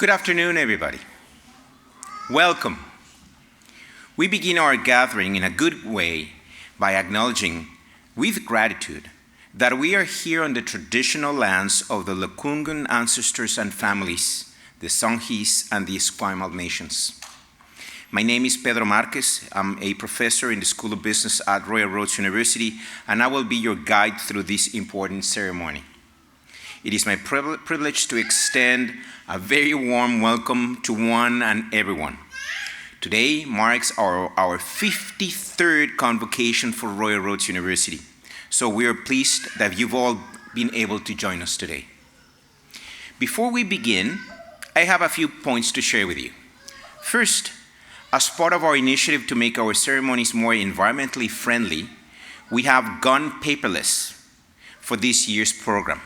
Good afternoon, everybody. Welcome. We begin our gathering in a good way by acknowledging with gratitude that we are here on the traditional lands of the Lekwungen ancestors and families, the Songhees and the Esquimalt nations. My name is Pedro Marquez. I'm a professor in the School of Business at Royal Roads University, and I will be your guide through this important ceremony. It is my privilege to extend a very warm welcome to one and everyone. Today marks our 53rd convocation for Royal Roads University, so we are pleased that you've all been able to join us today. Before we begin, I have a few points to share with you. First, as part of our initiative to make our ceremonies more environmentally friendly, we have gone paperless for this year's program.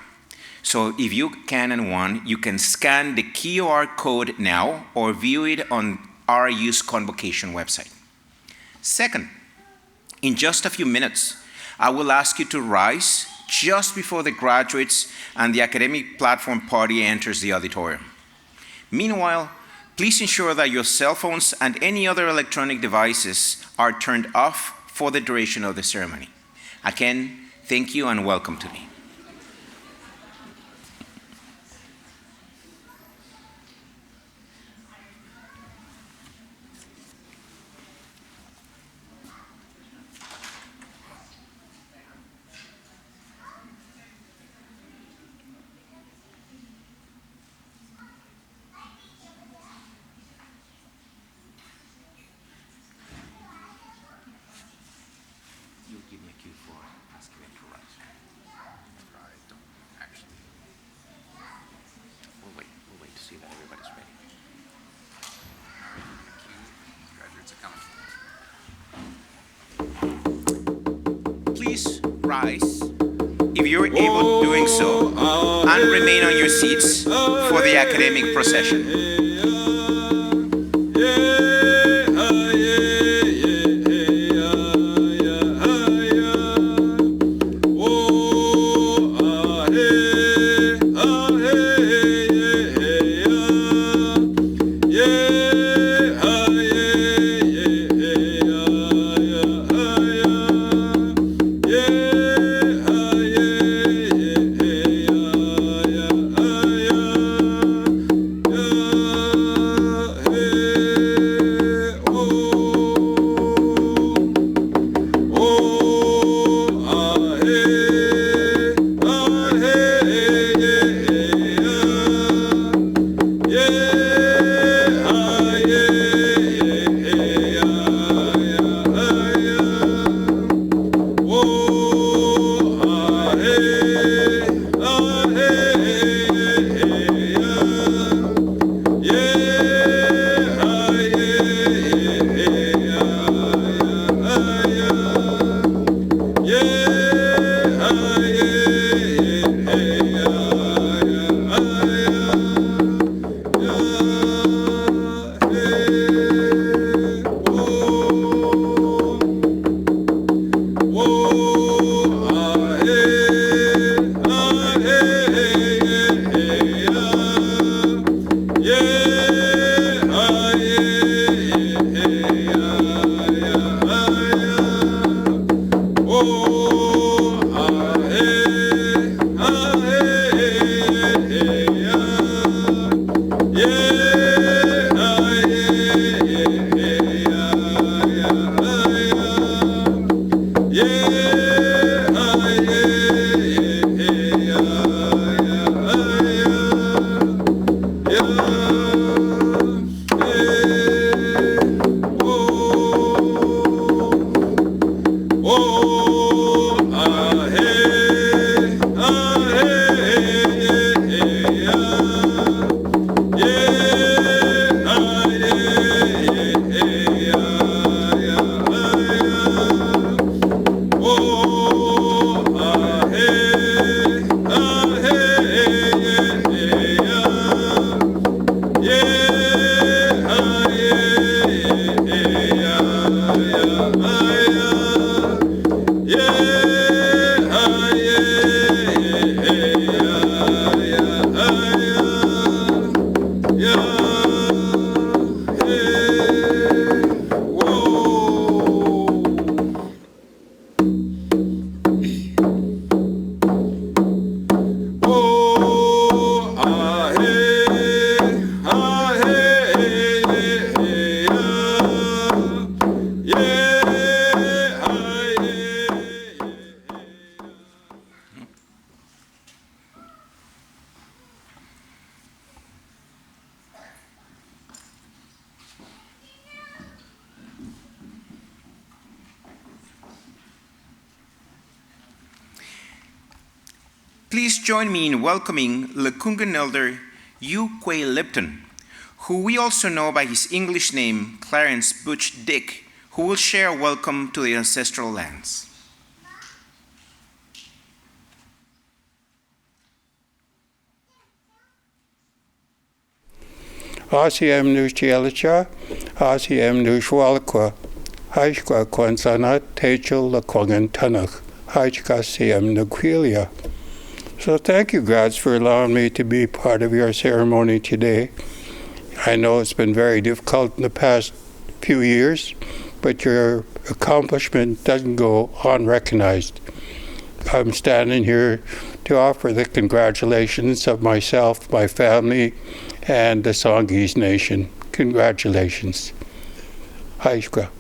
So if you can and want, you can scan the QR code now or view it on RU's convocation website. Second, in just a few minutes, I will ask you to rise just before the graduates and the academic platform party enters the auditorium. Meanwhile, please ensure that your cell phones and any other electronic devices are turned off for the duration of the ceremony. Again, thank you and welcome to me. Please rise if you're able doing so and remain on your seats for the academic procession. please join me in welcoming Lekungan Elder Hugh Quay Lipton, who we also know by his English name, Clarence Butch Dick, who will share a welcome to the ancestral lands. Asiem Nuchielicha, Asiem Nushwalqua, Haishqa Quansana, Techel Laquangan Tanach, Haishqa Siem Nuquilia. So thank you, gods, for allowing me to be part of your ceremony today. I know it's been very difficult in the past few years, but your accomplishment doesn't go unrecognized. I'm standing here to offer the congratulations of myself, my family, and the Songhees Nation. Congratulations. Haishqa.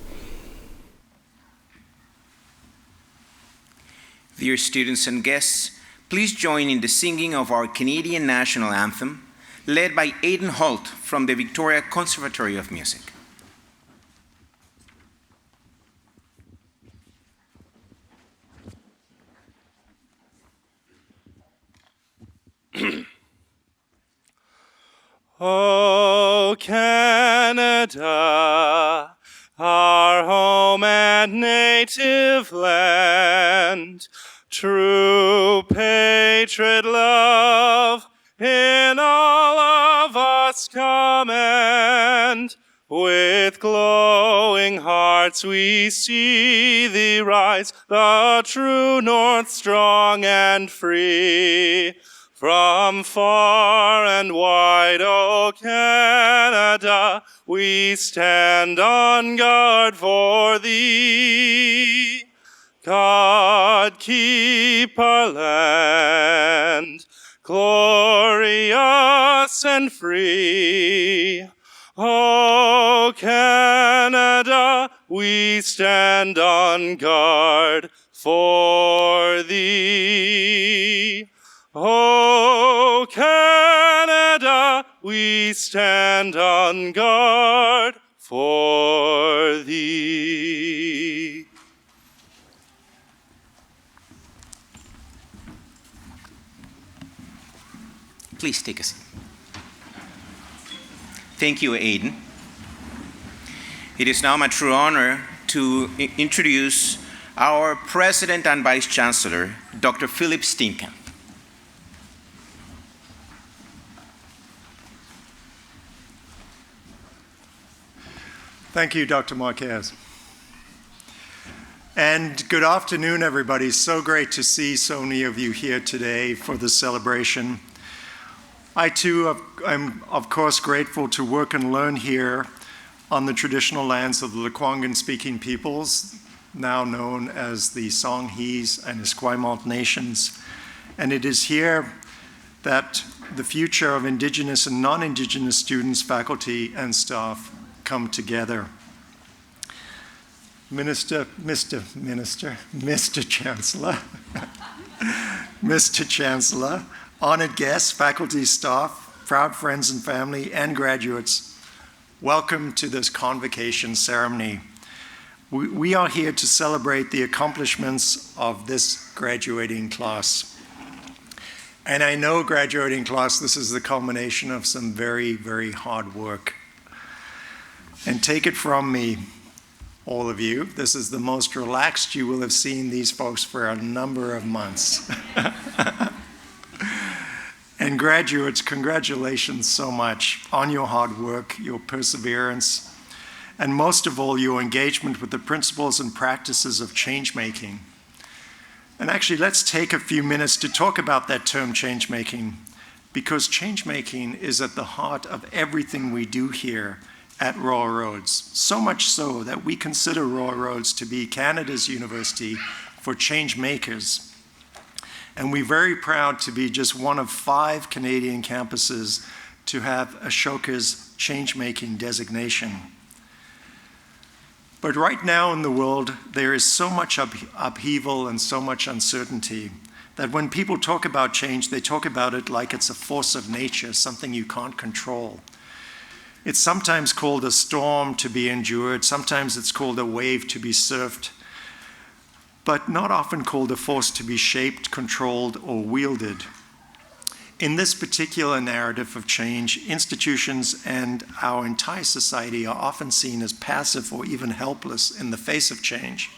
Dear students and guests, please join in the singing of our Canadian national anthem, led by Aidan Holt from the Victoria Conservatory of Music. O Canada, our home and native land, true patriot love in all of us command. With glowing hearts we see thee rise, the true north strong and free. From far and wide, O Canada, we stand on guard for thee. God keep our land, glorious and free. O Canada, we stand on guard for thee. O Canada, we stand on guard for thee. Please take a seat. Thank you, Aidan. It is now my true honor to introduce our President and Vice Chancellor, Dr. Philip Steenkamp. Thank you, Dr. Marquez. And good afternoon, everybody. So great to see so many of you here today for the celebration. I too am, of course, grateful to work and learn here on the traditional lands of the Lekwungen-speaking peoples, now known as the Songhees and Esquimalt nations. And it is here that the future of Indigenous and non-Indigenous students, faculty, and staff come together. Mr. Chancellor, Mr. Chancellor, honored guests, faculty, staff, proud friends and family, and graduates, welcome to this convocation ceremony. We are here to celebrate the accomplishments of this graduating class. And I know, graduating class, this is the culmination of some very, very hard work. And take it from me, all of you, this is the most relaxed you will have seen these folks for a number of months. And graduates, congratulations so much on your hard work, your perseverance, and most of all, your engagement with the principles and practices of change-making. And actually, let's take a few minutes to talk about that term change-making, because change-making is at the heart of everything we do here at Royal Roads, so much so that we consider Royal Roads to be Canada's university for change makers. And we're very proud to be just one of 5 Canadian campuses to have Ashoka's change-making designation. But right now in the world, there is so much upheaval and so much uncertainty that when people talk about change, they talk about it like it's a force of nature, something you can't control. It's sometimes called a storm to be endured. Sometimes it's called a wave to be surfed. but not often called a force to be shaped, controlled, or wielded. In this particular narrative of change, institutions and our entire society are often seen as passive or even helpless in the face of change.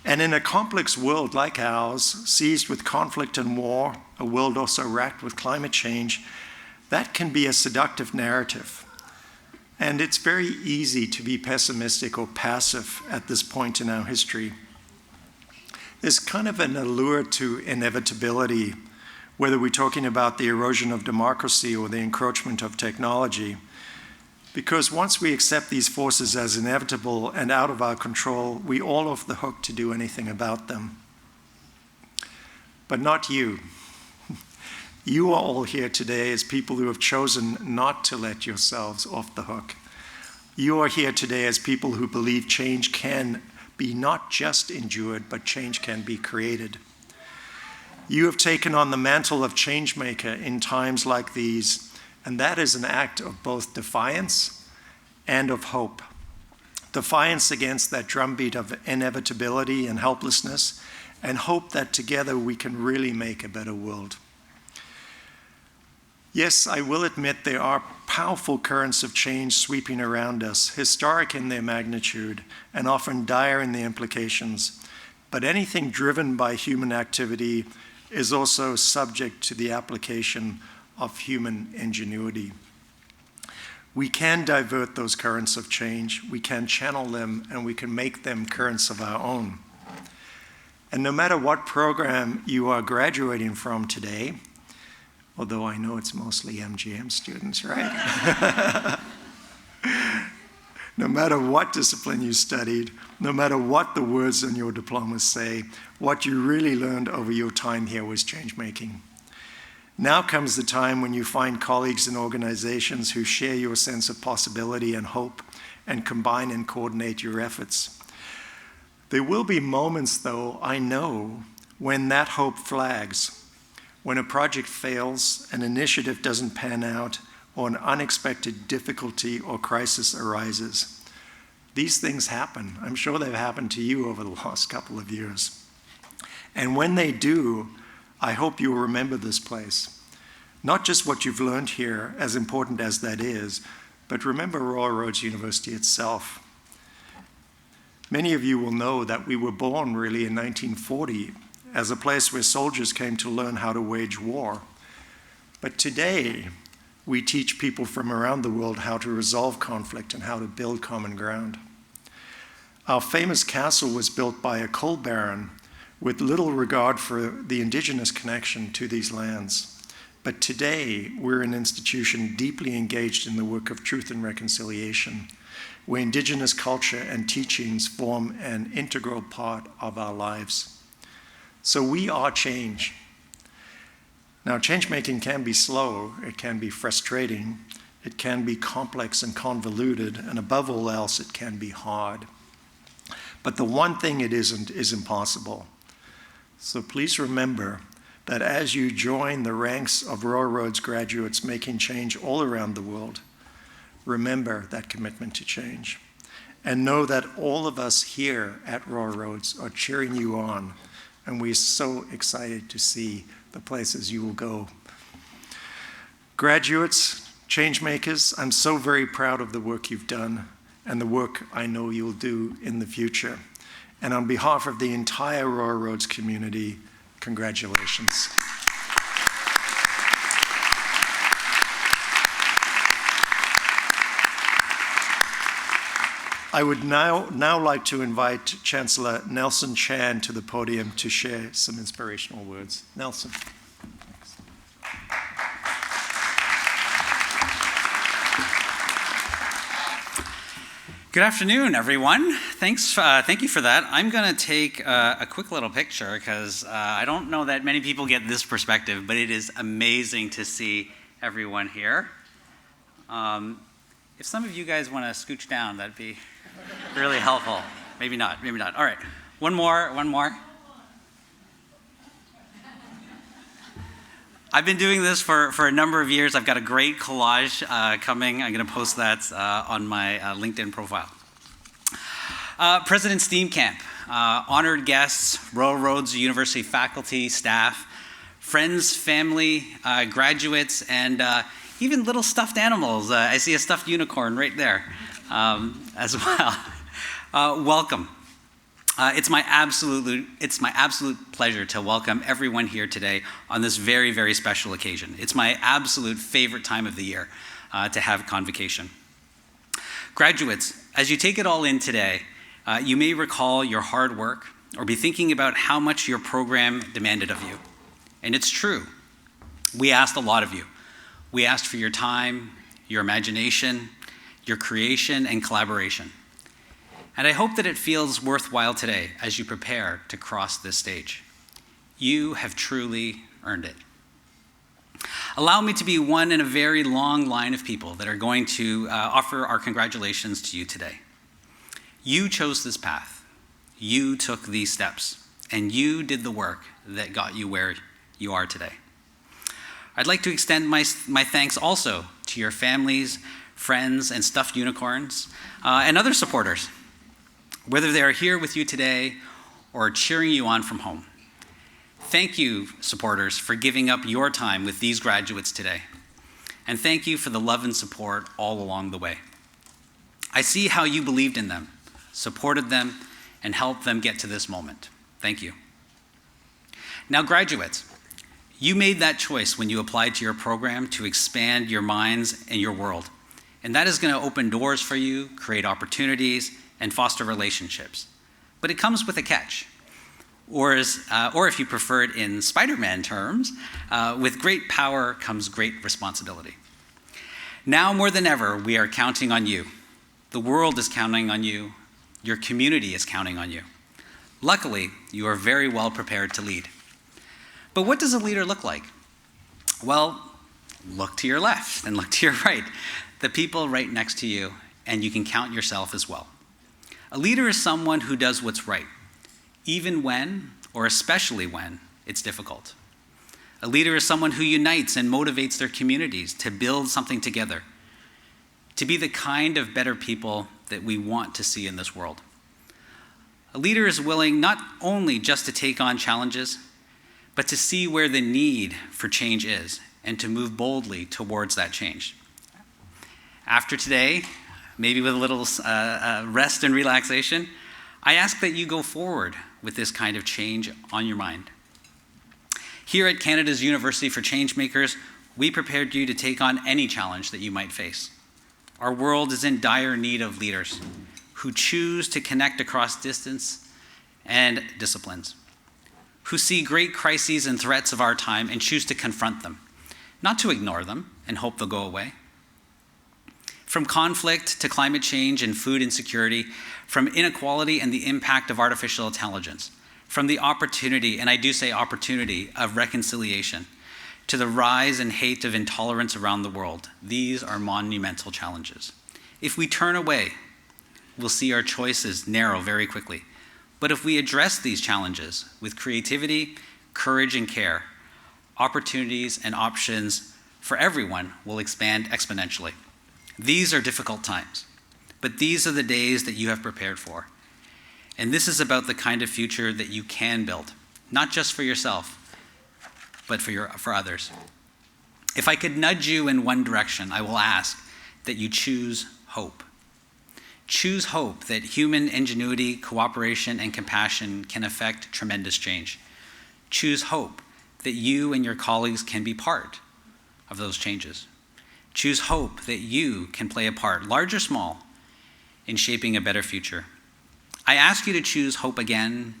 And in a complex world like ours, seized with conflict and war, a world also racked with climate change, that can be a seductive narrative. And it's very easy to be pessimistic or passive at this point in our history. There's kind of an allure to inevitability, whether we're talking about the erosion of democracy or the encroachment of technology, because once we accept these forces as inevitable and out of our control, we all off the hook to do anything about them. But not you. You are all here today as people who have chosen not to let yourselves off the hook. You are here today as people who believe change can be not just endured, but change can be created. You have taken on the mantle of changemaker in times like these, and that is an act of both defiance and of hope. Defiance against that drumbeat of inevitability and helplessness, and hope that together we can really make a better world. Yes, I will admit there are powerful currents of change sweeping around us, historic in their magnitude and often dire in the implications. But anything driven by human activity is also subject to the application of human ingenuity. We can divert those currents of change, we can channel them, and we can make them currents of our own. And no matter what program you are graduating from today, although I know it's mostly MGM students, right? No matter what discipline you studied, no matter what the words in your diplomas say, what you really learned over your time here was change-making. Now comes the time when you find colleagues in organizations who share your sense of possibility and hope and combine and coordinate your efforts. There will be moments, though, I know, when that hope flags, when a project fails, an initiative doesn't pan out, or an unexpected difficulty or crisis arises. These things happen. I'm sure they've happened to you over the last couple of years. And when they do, I hope you'll remember this place. Not just what you've learned here, as important as that is, but remember Royal Roads University itself. Many of you will know that we were born really in 1940 as a place where soldiers came to learn how to wage war. But today, we teach people from around the world how to resolve conflict and how to build common ground. Our famous castle was built by a coal baron with little regard for the indigenous connection to these lands. But today, we're an institution deeply engaged in the work of truth and reconciliation, where indigenous culture and teachings form an integral part of our lives. So we are change. Now, change-making can be slow, it can be frustrating, it can be complex and convoluted, and above all else, it can be hard. But the one thing it isn't is impossible. So please remember that as you join the ranks of Royal Roads graduates making change all around the world, remember that commitment to change. And know that all of us here at Royal Roads are cheering you on, and we're so excited to see the places you will go. Graduates, change makers, I'm so very proud of the work you've done and the work I know you'll do in the future. And on behalf of the entire Royal Roads community, congratulations. I would now like to invite Chancellor Nelson Chan to the podium to share some inspirational words. Nelson. Thanks. Good afternoon, everyone. Thank you for that. I'm going to take a quick little picture because I don't know that many people get this perspective, but it is amazing to see everyone here. If some of you guys want to scooch down, that'd be really helpful. Maybe not. All right, one more. I've been doing this for a number of years. I've got a great collage coming. I'm going to post that on my LinkedIn profile. President Steam Camp. honored guests, Royal Roads University faculty, staff, friends, family, graduates, and even little stuffed animals. I see a stuffed unicorn right there as well. Welcome. It's my absolute pleasure to welcome everyone here today on this very, very special occasion. It's my absolute favorite time of the year to have Convocation. Graduates, as you take it all in today, you may recall your hard work or be thinking about how much your program demanded of you. And it's true. We asked a lot of you. We asked for your time, your imagination, your creation, and collaboration. And I hope that it feels worthwhile today as you prepare to cross this stage. You have truly earned it. Allow me to be one in a very long line of people that are going to offer our congratulations to you today. You chose this path. You took these steps. And you did the work that got you where you are today. I'd like to extend my thanks also to your families, friends, and stuffed unicorns, and other supporters, whether they are here with you today or cheering you on from home. Thank you, supporters, for giving up your time with these graduates today. And thank you for the love and support all along the way. I see how you believed in them, supported them, and helped them get to this moment. Thank you. Now, graduates, you made that choice when you applied to your program to expand your minds and your world. And that is going to open doors for you, create opportunities, and foster relationships. But it comes with a catch. Or if you prefer it in Spider-Man terms, with great power comes great responsibility. Now more than ever, we are counting on you. The world is counting on you. Your community is counting on you. Luckily, you are very well prepared to lead. But what does a leader look like? Well, look to your left and look to your right, the people right next to you, and you can count yourself as well. A leader is someone who does what's right, even when, or especially when, it's difficult. A leader is someone who unites and motivates their communities to build something together, to be the kind of better people that we want to see in this world. A leader is willing not only just to take on challenges, but to see where the need for change is and to move boldly towards that change. After today, maybe with a little rest and relaxation, I ask that you go forward with this kind of change on your mind. Here at Canada's University for Changemakers, we prepared you to take on any challenge that you might face. Our world is in dire need of leaders who choose to connect across distance and disciplines, who see great crises and threats of our time and choose to confront them, not to ignore them and hope they'll go away. From conflict to climate change and food insecurity, from inequality and the impact of artificial intelligence, from the opportunity, and I do say opportunity, of reconciliation, to the rise and hate of intolerance around the world. These are monumental challenges. If we turn away, we'll see our choices narrow very quickly. But if we address these challenges with creativity, courage, and care, opportunities and options for everyone will expand exponentially. These are difficult times, but these are the days that you have prepared for. And this is about the kind of future that you can build, not just for yourself, but for others. If I could nudge you in one direction, I will ask that you choose hope. Choose hope that human ingenuity, cooperation, and compassion can affect tremendous change. Choose hope that you and your colleagues can be part of those changes. Choose hope that you can play a part, large or small, in shaping a better future. I ask you to choose hope again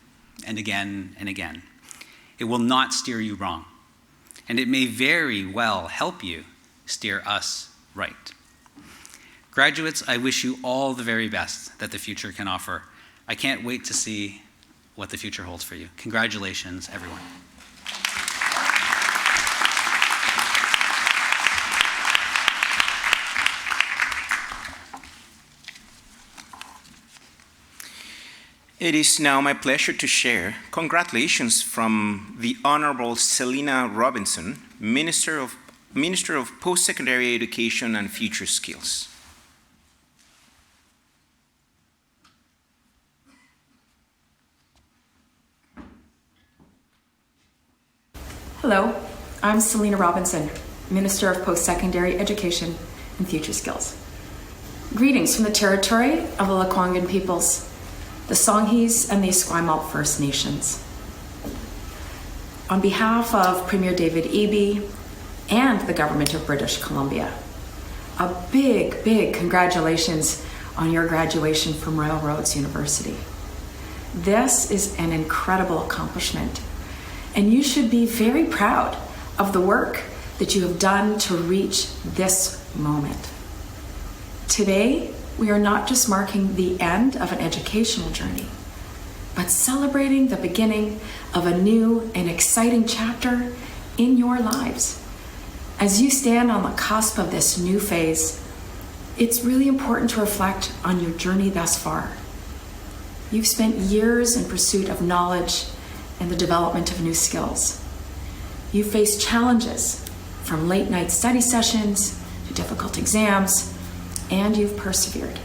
and again and again. It will not steer you wrong, and it may very well help you steer us right. Graduates, I wish you all the very best that the future can offer. I can't wait to see what the future holds for you. Congratulations, everyone. It is now my pleasure to share congratulations from the Honorable Selina Robinson, Minister of Post-Secondary Education and Future Skills. Hello, I'm Selena Robinson, Minister of Post-Secondary Education and Future Skills. Greetings from the territory of the Lekwungen peoples, the Songhees and the Esquimalt First Nations. On behalf of Premier David Eby and the Government of British Columbia, a big congratulations on your graduation from Royal Roads University. This is an incredible accomplishment, and you should be very proud of the work that you have done to reach this moment. Today, we are not just marking the end of an educational journey, but celebrating the beginning of a new and exciting chapter in your lives. As you stand on the cusp of this new phase, it's really important to reflect on your journey thus far. You've spent years in pursuit of knowledge and the development of new skills. You've faced challenges from late night study sessions to difficult exams, and you've persevered.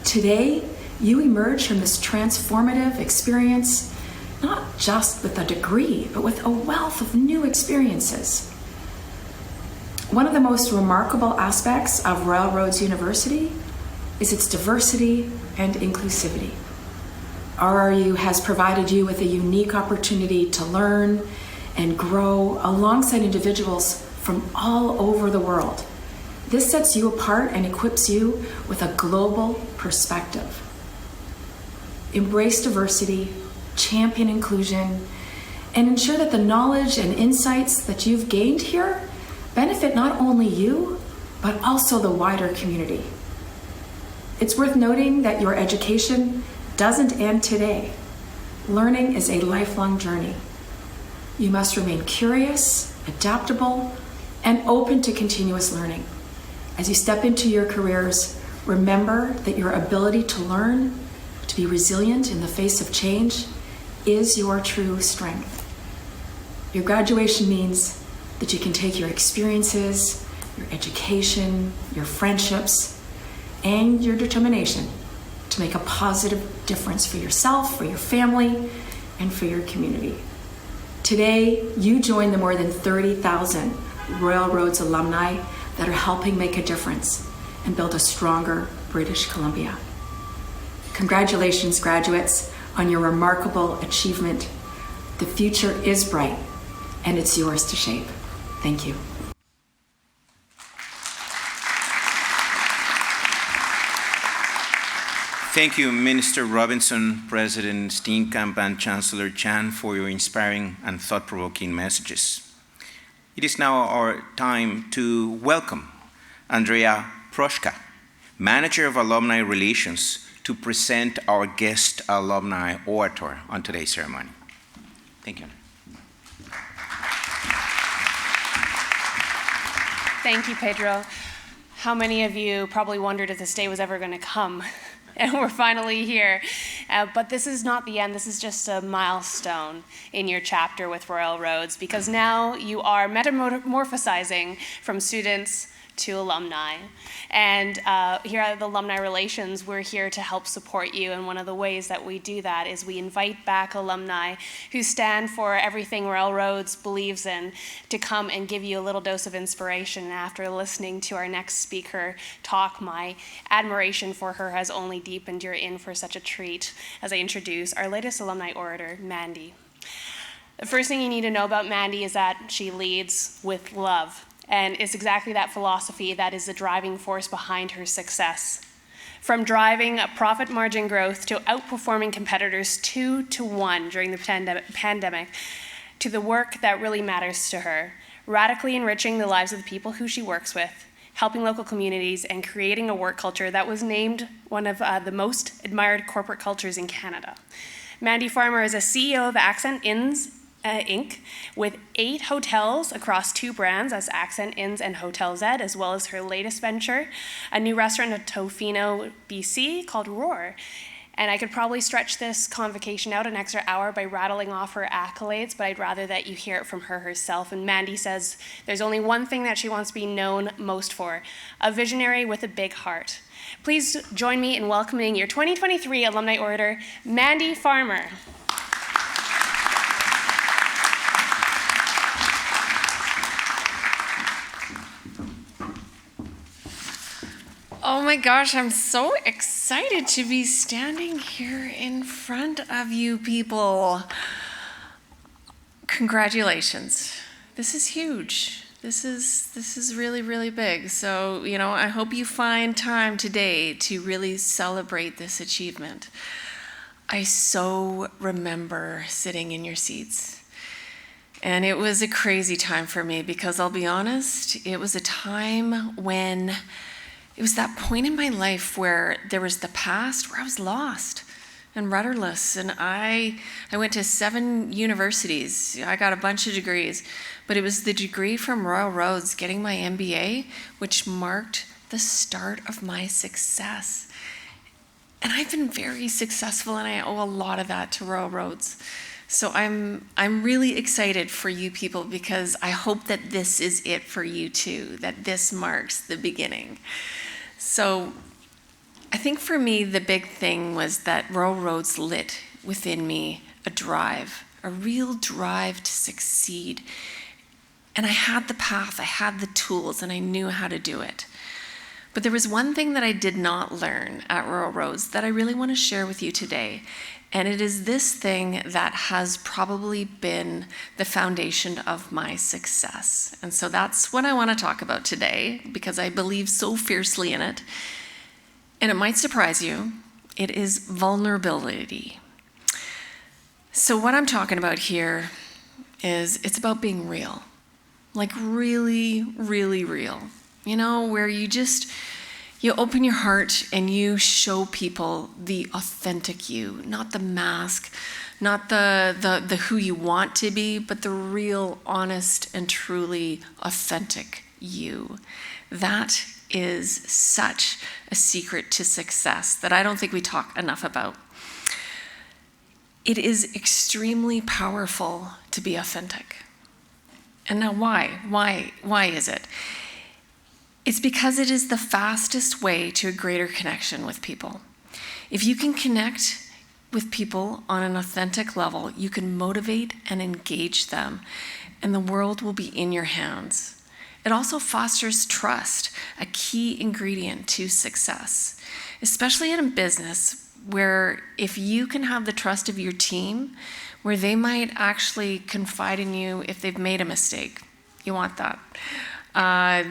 Today, you emerge from this transformative experience not just with a degree, but with a wealth of new experiences. One of the most remarkable aspects of Royal Roads University is its diversity and inclusivity. RRU has provided you with a unique opportunity to learn and grow alongside individuals from all over the world. This sets you apart and equips you with a global perspective. Embrace diversity, champion inclusion, and ensure that the knowledge and insights that you've gained here benefit not only you, but also the wider community. It's worth noting that your education doesn't end today. Learning is a lifelong journey. You must remain curious, adaptable, and open to continuous learning. As you step into your careers, remember that your ability to learn, to be resilient in the face of change, is your true strength. Your graduation means that you can take your experiences, your education, your friendships, and your determination to make a positive difference for yourself, for your family, and for your community. Today, you join the more than 30,000 Royal Roads alumni that are helping make a difference and build a stronger British Columbia. Congratulations, graduates, on your remarkable achievement. The future is bright, and it's yours to shape. Thank you. Thank you, Minister Robinson, President Steenkamp, and Chancellor Chan for your inspiring and thought-provoking messages. It is now our time to welcome Andrea Proshka, Manager of Alumni Relations, to present our guest alumni orator on today's ceremony. Thank you. Thank you, Pedro. How many of you probably wondered if this day was ever going to come? And we're finally here. But this is not the end. This is just a milestone in your chapter with Royal Roads, because now you are metamorphosizing from students to alumni. And here at the Alumni Relations, we're here to help support you. And one of the ways that we do that is we invite back alumni who stand for everything Royal Roads believes in to come and give you a little dose of inspiration. And after listening to our next speaker talk, my admiration for her has only deepened. You're in for such a treat as I introduce our latest alumni orator, Mandy. The first thing you need to know about Mandy is that she leads with love. And it's exactly that philosophy that is the driving force behind her success. From driving a profit margin growth to outperforming competitors 2-1 during the pandemic, to the work that really matters to her, radically enriching the lives of the people who she works with, helping local communities, and creating a work culture that was named one of the most admired corporate cultures in Canada. Mandy Farmer is a CEO of Accent Inns, Inc., with 8 hotels across 2 brands as Accent Inns and Hotel Z, as well as her latest venture, a new restaurant in Tofino, BC, called Roar. And I could probably stretch this convocation out an extra hour by rattling off her accolades, but I'd rather that you hear it from her herself. And Mandy says there's only one thing that she wants to be known most for: a visionary with a big heart. Please join me in welcoming your 2023 Alumni Orator, Mandy Farmer. Oh my gosh, I'm so excited to be standing here in front of you people. Congratulations. This is huge. This is really, really big. So, I hope you find time today to really celebrate this achievement. I so remember sitting in your seats. And it was a crazy time for me because I'll be honest, it was a time when it was that point in my life where there was the past where I was lost and rudderless. And I went to 7 universities. I got a bunch of degrees, but it was the degree from Royal Roads, getting my MBA, which marked the start of my success. And I've been very successful, and I owe a lot of that to Royal Roads. So I'm really excited for you people because I hope that this is it for you too, that this marks the beginning. So I think for me, the big thing was that Royal Roads lit within me a drive, a real drive to succeed. And I had the path, I had the tools, and I knew how to do it. But there was one thing that I did not learn at Royal Roads that I really want to share with you today. And it is this thing that has probably been the foundation of my success. And so that's what I want to talk about today because I believe so fiercely in it. And it might surprise you. It is vulnerability. So what I'm talking about here is it's about being real. Like really, really real. Where you open your heart and you show people the authentic you, not the mask, not the who you want to be, but the real, honest, and truly authentic you. That is such a secret to success that I don't think we talk enough about. It is extremely powerful to be authentic. And now why? Why is it? It's because it is the fastest way to a greater connection with people. If you can connect with people on an authentic level, you can motivate and engage them, and the world will be in your hands. It also fosters trust, a key ingredient to success, especially in a business where if you can have the trust of your team, where they might actually confide in you if they've made a mistake. You want that.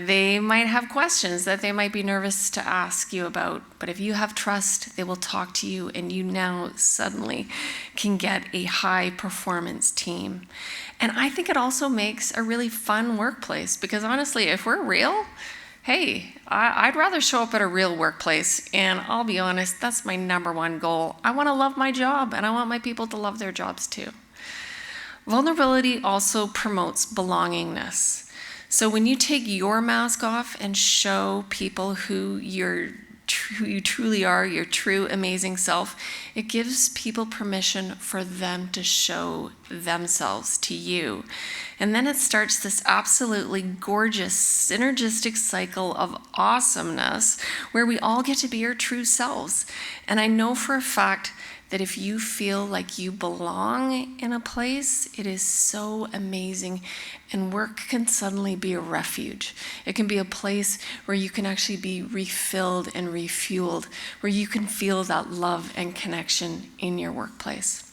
They might have questions that they might be nervous to ask you about, but if you have trust, they will talk to you, and you now suddenly can get a high performance team. And I think it also makes a really fun workplace because honestly, if we're real, hey, I'd rather show up at a real workplace, and I'll be honest, that's my number one goal. I want to love my job, and I want my people to love their jobs too. Vulnerability also promotes belongingness. So when you take your mask off and show people who you truly are, your true amazing self, it gives people permission for them to show themselves to you. And then it starts this absolutely gorgeous synergistic cycle of awesomeness where we all get to be our true selves. And I know for a fact that if you feel like you belong in a place, it is so amazing. And work can suddenly be a refuge. It can be a place where you can actually be refilled and refueled, where you can feel that love and connection in your workplace.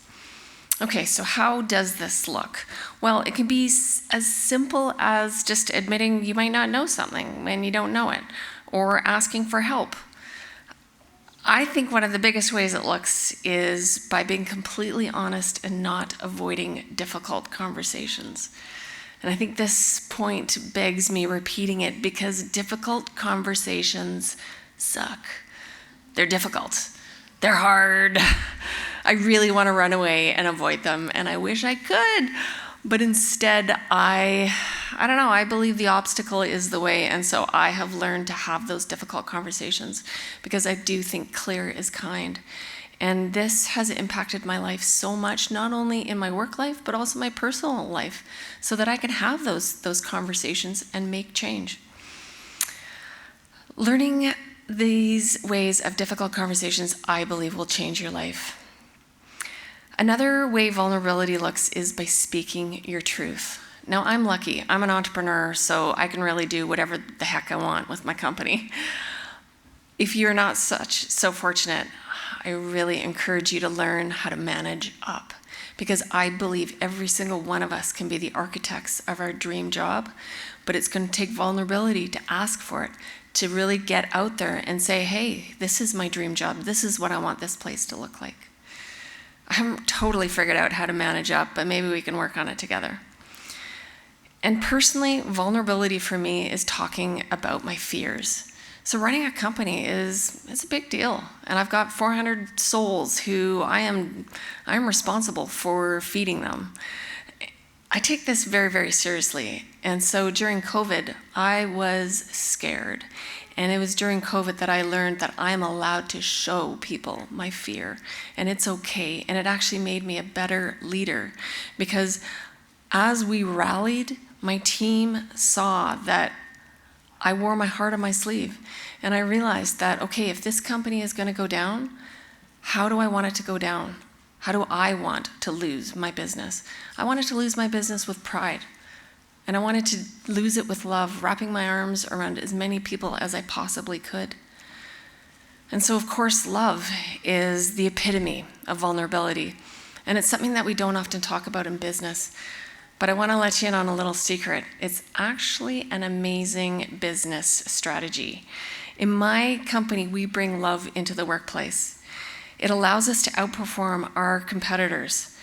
Okay, so how does this look? Well, it can be as simple as just admitting you might not know something when you don't know it, or asking for help. I think one of the biggest ways it looks is by being completely honest and not avoiding difficult conversations. And I think this point begs me repeating it because difficult conversations suck. They're difficult. They're hard. I really want to run away and avoid them, and I wish I could. But instead, I don't know, I believe the obstacle is the way, and so I have learned to have those difficult conversations because I do think clear is kind. And this has impacted my life so much, not only in my work life, but also my personal life, so that I can have those conversations and make change. Learning these ways of difficult conversations, I believe, will change your life. Another way vulnerability looks is by speaking your truth. Now, I'm lucky. I'm an entrepreneur, so I can really do whatever the heck I want with my company. If you're not so fortunate, I really encourage you to learn how to manage up, because I believe every single one of us can be the architects of our dream job, but it's going to take vulnerability to ask for it, to really get out there and say, hey, this is my dream job. This is what I want this place to look like. I haven't totally figured out how to manage up, but maybe we can work on it together. And personally, vulnerability for me is talking about my fears. So running a company it's a big deal. And I've got 400 souls who I'm responsible for feeding them. I take this very, very seriously. And so during COVID, I was scared. And it was during COVID that I learned that I'm allowed to show people my fear. And it's okay. And it actually made me a better leader, because as we rallied, my team saw that I wore my heart on my sleeve. And I realized that, okay, if this company is going to go down, how do I want it to go down? How do I want to lose my business? I wanted to lose my business with pride. And I wanted to lose it with love, wrapping my arms around as many people as I possibly could. And so, of course, love is the epitome of vulnerability. And it's something that we don't often talk about in business. But I want to let you in on a little secret. It's actually an amazing business strategy. In my company, we bring love into the workplace. It allows us to outperform our competitors.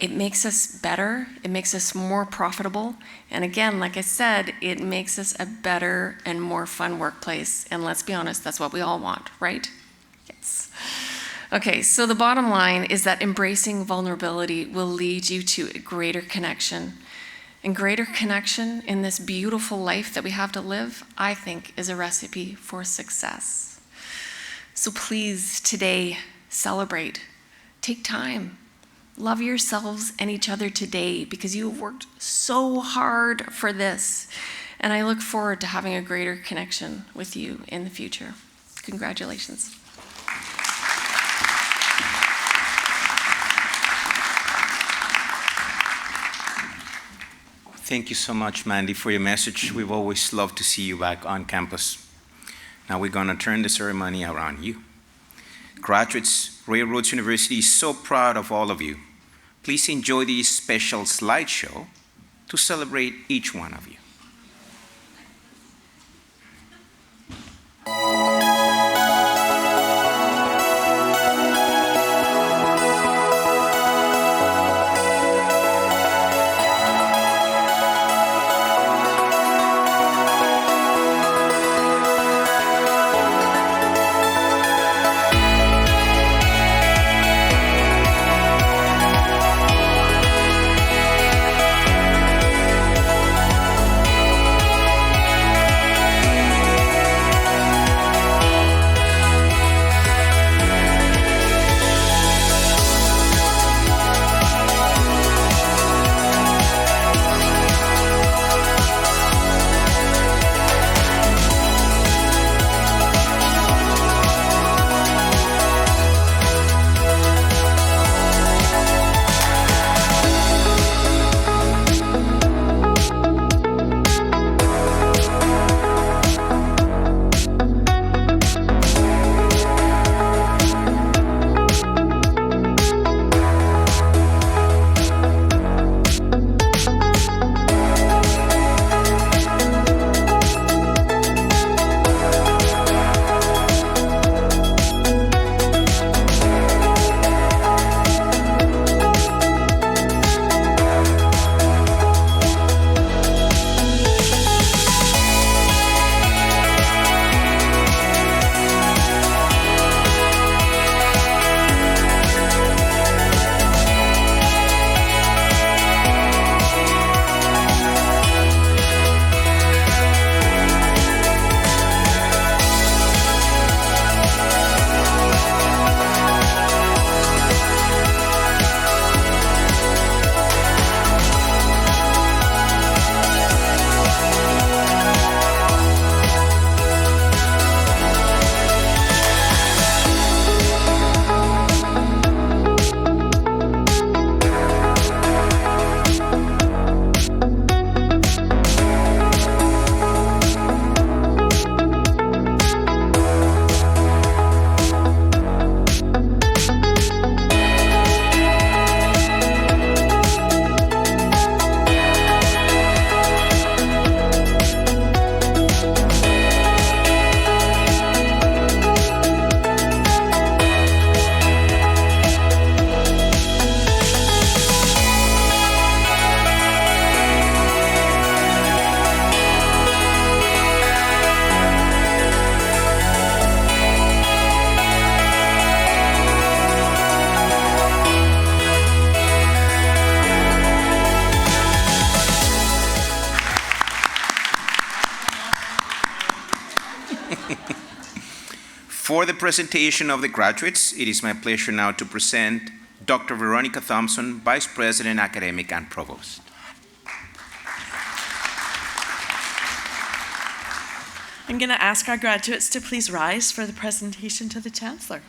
It makes us better. It makes us more profitable. And again, like I said, it makes us a better and more fun workplace. And let's be honest, that's what we all want, right? Yes. Okay, so the bottom line is that embracing vulnerability will lead you to a greater connection. And greater connection in this beautiful life that we have to live, I think, is a recipe for success. So please, today, celebrate. Take time. Love yourselves and each other today, because you have worked so hard for this. And I look forward to having a greater connection with you in the future. Congratulations. Thank you so much, Mandy, for your message. We've always loved to see you back on campus. Now we're going to turn the ceremony around you. Graduates, Railroads University is so proud of all of you. Please enjoy this special slideshow to celebrate each one of you. For the presentation of the graduates, it is my pleasure now to present Dr. Veronica Thompson, Vice President, Academic and Provost. I'm going to ask our graduates to please rise for the presentation to the Chancellor.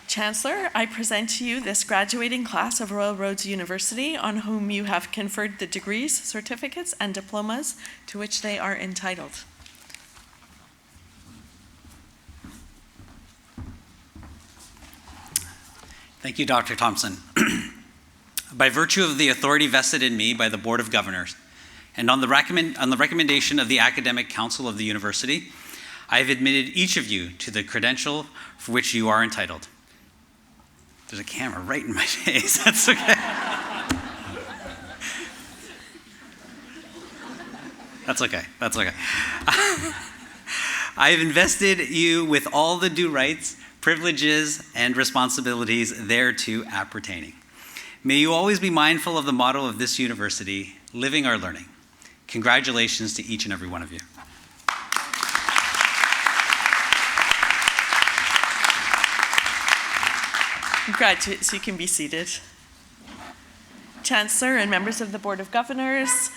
Chancellor, I present to you this graduating class of Royal Roads University on whom you have conferred the degrees, certificates, and diplomas to which they are entitled. Thank you, Dr. Thompson. By virtue of the authority vested in me by the Board of Governors, and on the recommendation of the Academic Council of the University, I have admitted each of you to the credential for which you are entitled. There's a camera right in my face. That's okay. That's okay. That's okay. I have invested you with all the due rights, privileges, and responsibilities thereto appertaining. May you always be mindful of the motto of this university, living or learning. Congratulations to each and every one of you. Graduates, you can be seated. Chancellor and members of the Board of Governors,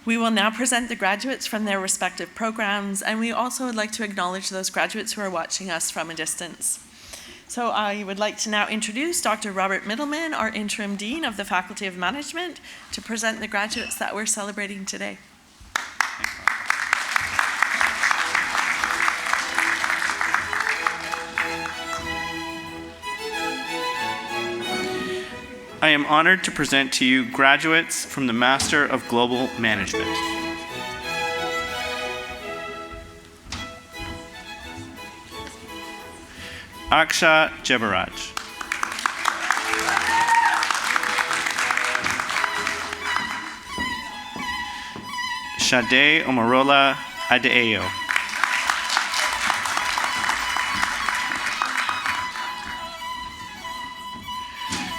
we will now present the graduates from their respective programs, and we also would like to acknowledge those graduates who are watching us from a distance. So I would like to now introduce Dr. Robert Middleman, our Interim Dean of the Faculty of Management, to present the graduates that we're celebrating today. I am honored to present to you graduates from the Master of Global Management. Aksha Jebaraj. Shade Omarola Adeyo.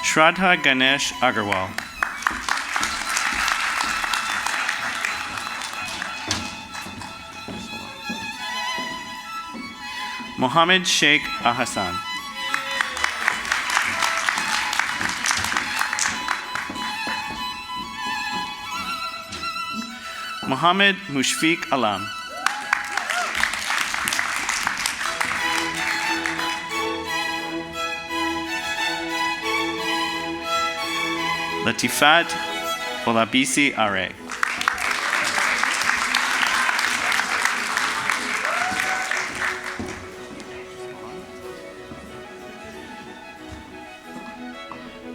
Shraddha Ganesh Agarwal. Mohammed Sheikh Ahassan. Mohammed Mushfiq Alam. Latifat Olabisi Are.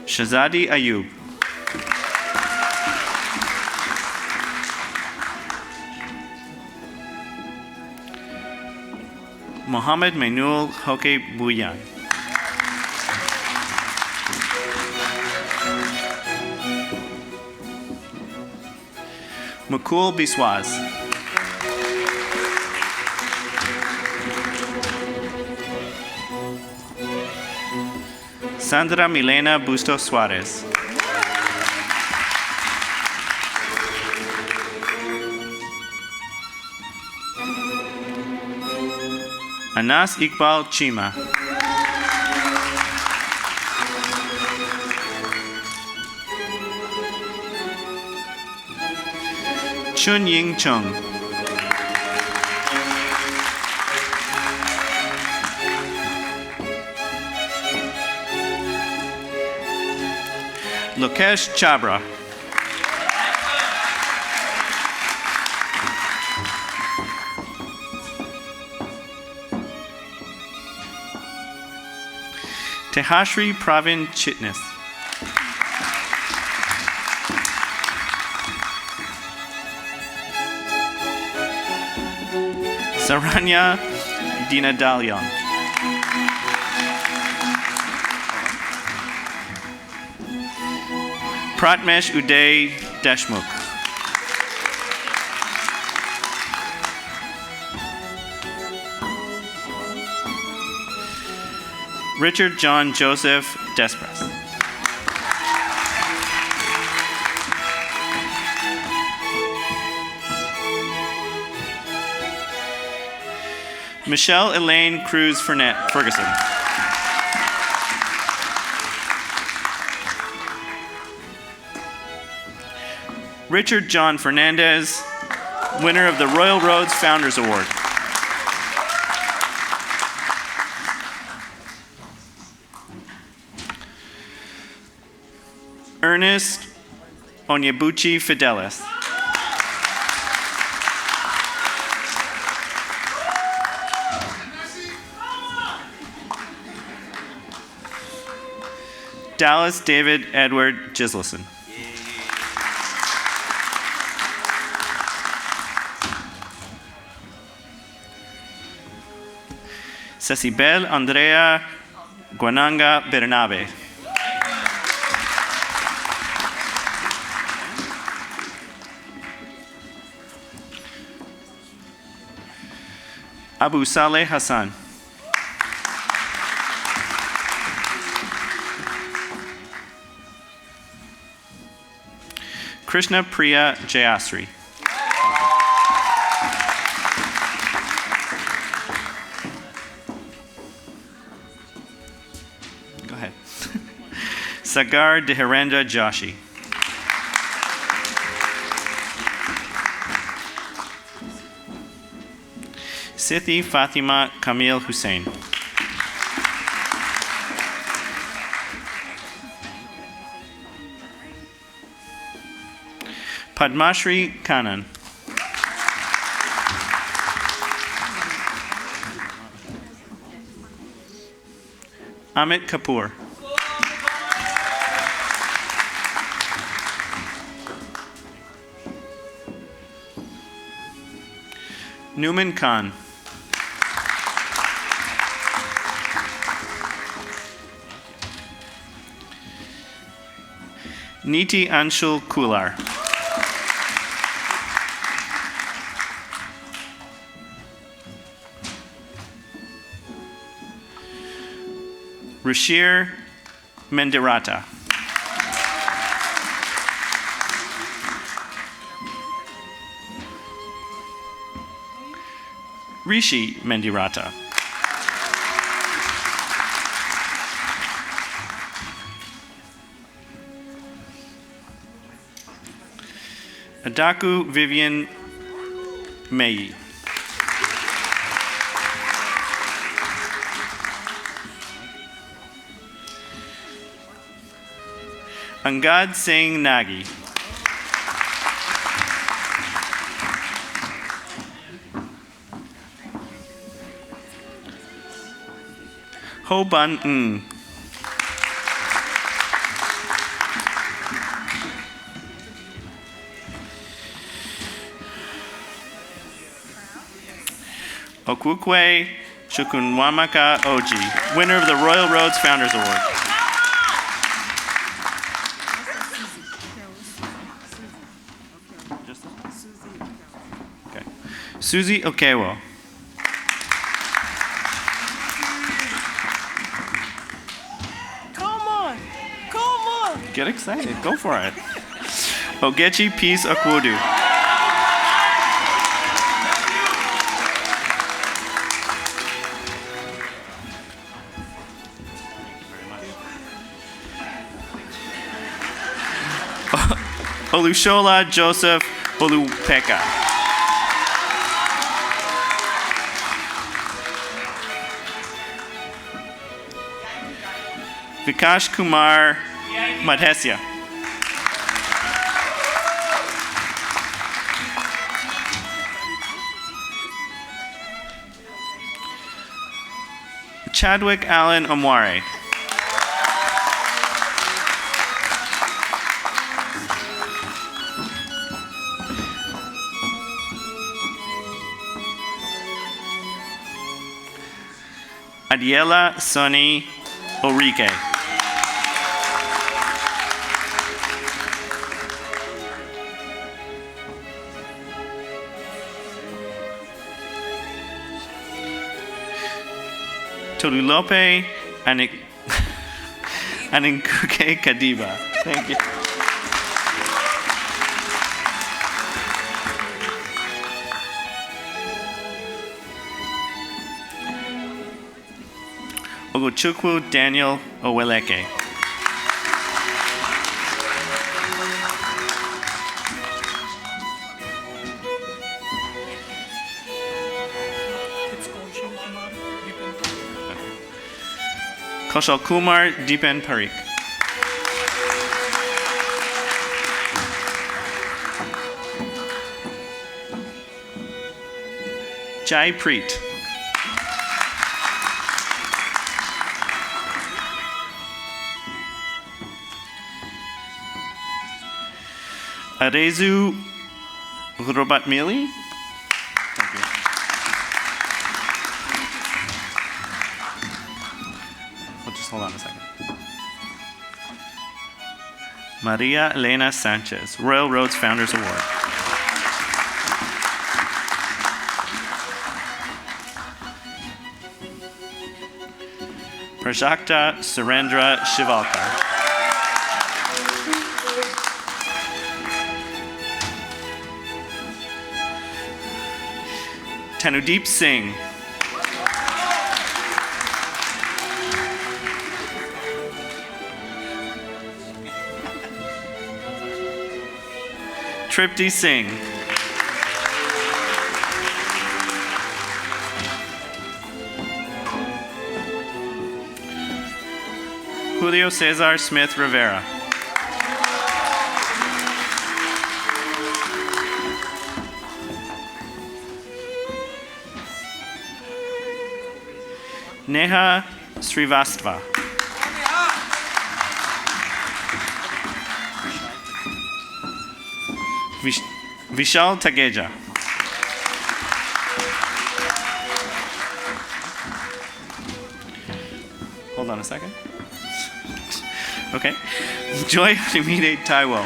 Shazadi Ayub. Mohammed Mainul Hoke Buyan. Mukul Biswas. Sandra Milena Bustos Suarez. Anas Iqbal Chima. Chun Ying Chung. Lokesh Chabra. Tehashri Pravin Chitnis. Saranya Dinadalion. Pratmesh Uday Deshmukh. Richard John Joseph Despres. Michelle Elaine Cruz Ferguson. Richard John Fernandez, winner of the Royal Roads Founders Award. Ernest Onyebuchi Fidelis. Dallas David Edward Gislason. Cecibel Andrea Guananga Bernabe. Abu Saleh Hassan. Krishna Priya Jayasri. Go ahead. Sagar Deherenda Joshi. Sithi Fatima Kamil Hussain. Padmashri Kanan. Amit Kapoor. Numan Khan. Niti Anshul Kular. Rashir Mendirata. Rishi Mendirata. Adaku Vivian Mayi. Angad Singh Nagi. Ho Ban Ng. Okwukwe Chukwunwamaka Oji, winner of the Royal Roads Founders Award. Okay. Susie Okewo. Come on. Get excited, go for it. Ogechi Peace Okwodu. Olushola Joseph Olupeka. Vikash Kumar Madhesya. Chadwick Allen Omware. Adiela Sonny Orike. Tolulope Aninkuke Kadiba. Thank you. Ogochukwu Daniel Oweleke. Kaushal Kumar Deepan Parikh. Jai Preet. Arezu Robatmili. Thank you. Well, just hold on a second. Maria Elena Sanchez, Royal Roads Founders Award. Prajakta Surendra Shivalkar. Tanudeep Singh. Tripti Singh. Julio Cesar Smith Rivera. Neha Srivastava. Vishal Tageja. Hold on a second. Okay. Joy Hamide Taiwo.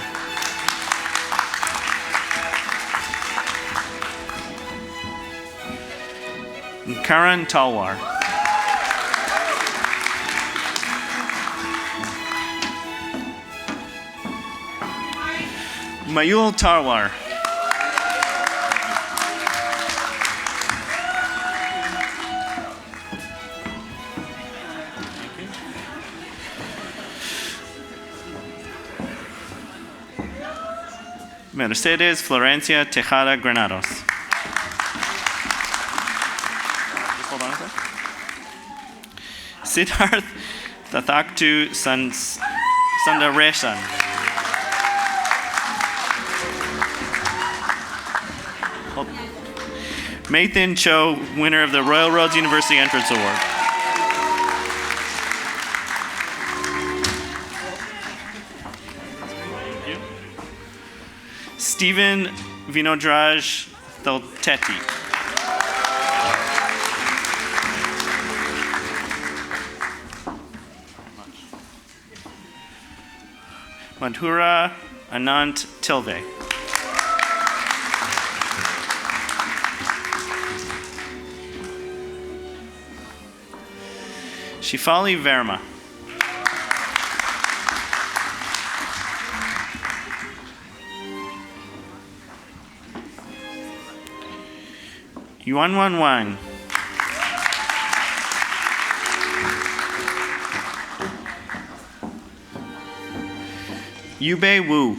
Karan Talwar. Mayul Tarwar. Mercedes Florencia Tejada Granados. Just hold on a sec. Siddharth Tathaktu Sundaresan. Mathan Cho, winner of the Royal Roads University Entrance Award. Stephen Vinodraj Thelteti. Madhura Anant Tilve. Shifali Verma. Yuan Wan Wang. Yubei Wu.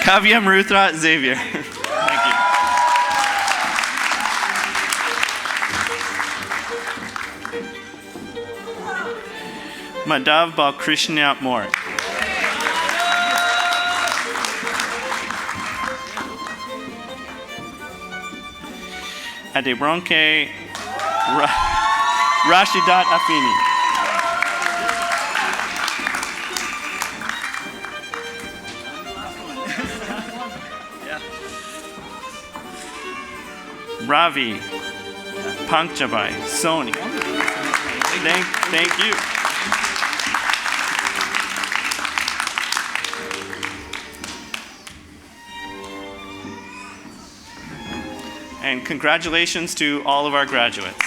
Kavya Mrutra Xavier. Thank you. Madhav Balkrishna Moore. Adebronke Rashidat Afini. Ravi Pankchabai Sony. Thank you. And congratulations to all of our graduates.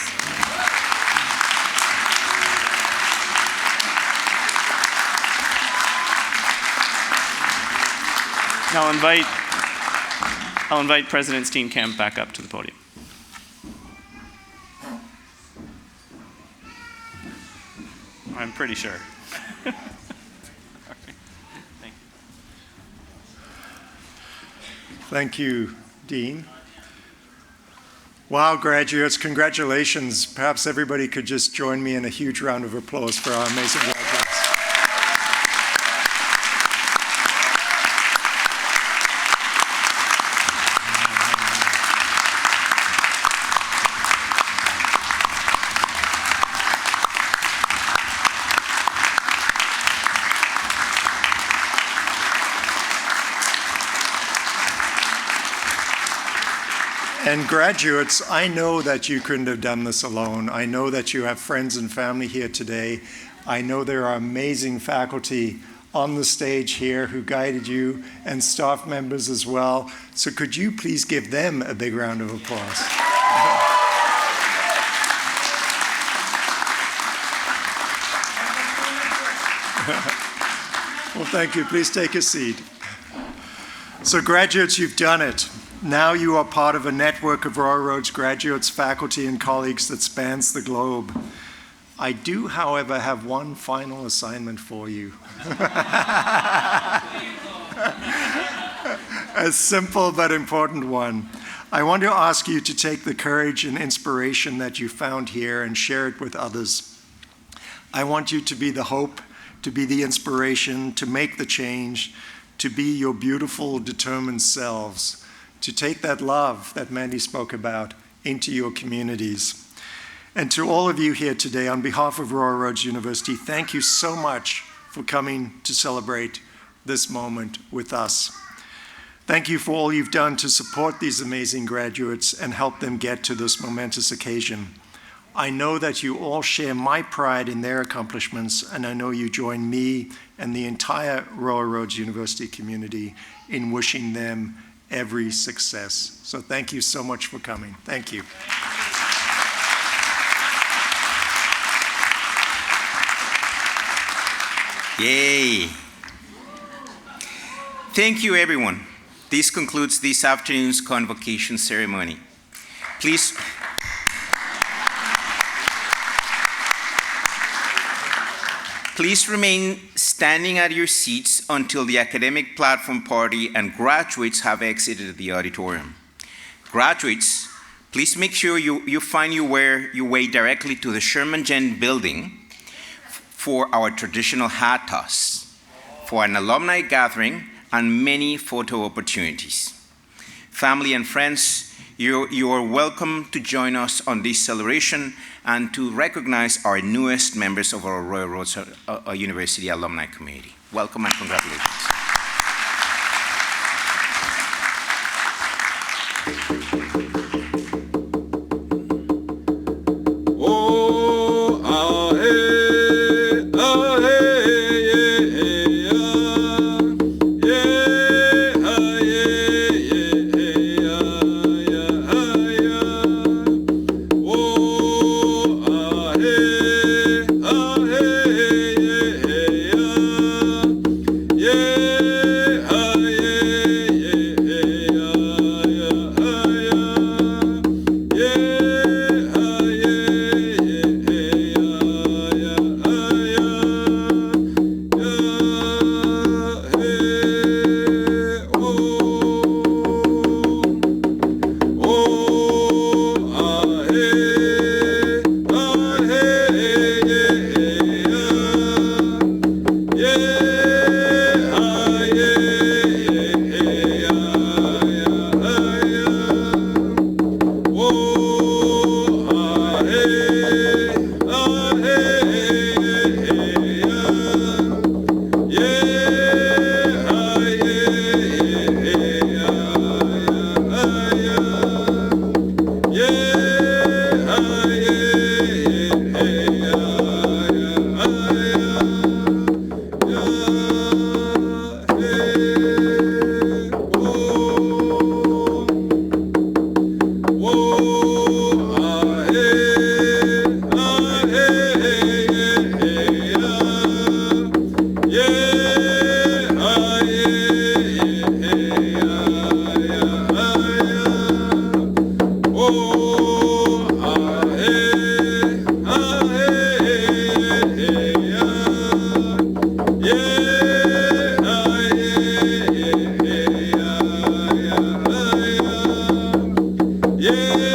I'll invite President Steenkamp back up to the podium. I'm pretty sure. Thank you, Dean. Wow, graduates, congratulations. Perhaps everybody could just join me in a huge round of applause for our amazing graduates. And graduates, I know that you couldn't have done this alone. I know that you have friends and family here today. I know there are amazing faculty on the stage here who guided you, and staff members as well. So could you please give them a big round of applause? Well, thank you. Please take a seat. So graduates, you've done it. Now you are part of a network of Royal Roads graduates, faculty, and colleagues that spans the globe. I do, however, have one final assignment for you. A simple but important one. I want to ask you to take the courage and inspiration that you found here and share it with others. I want you to be the hope, to be the inspiration, to make the change, to be your beautiful, determined selves, to take that love that Mandy spoke about into your communities. And to all of you here today, on behalf of Royal Roads University, thank you so much for coming to celebrate this moment with us. Thank you for all you've done to support these amazing graduates and help them get to this momentous occasion. I know that you all share my pride in their accomplishments, and I know you join me and the entire Royal Roads University community in wishing them every success. So thank you so much for coming. Thank you. Yay. Thank you, everyone. This concludes this afternoon's convocation ceremony. Please remain standing at your seats until the academic platform party and graduates have exited the auditorium. Graduates, please make sure you find your way directly to the Sherman Gen building for our traditional hat toss, for an alumni gathering, and many photo opportunities. Family and friends, you are welcome to join us on this celebration and to recognize our newest members of our Royal Roads University alumni community. Welcome and congratulations. Yeah.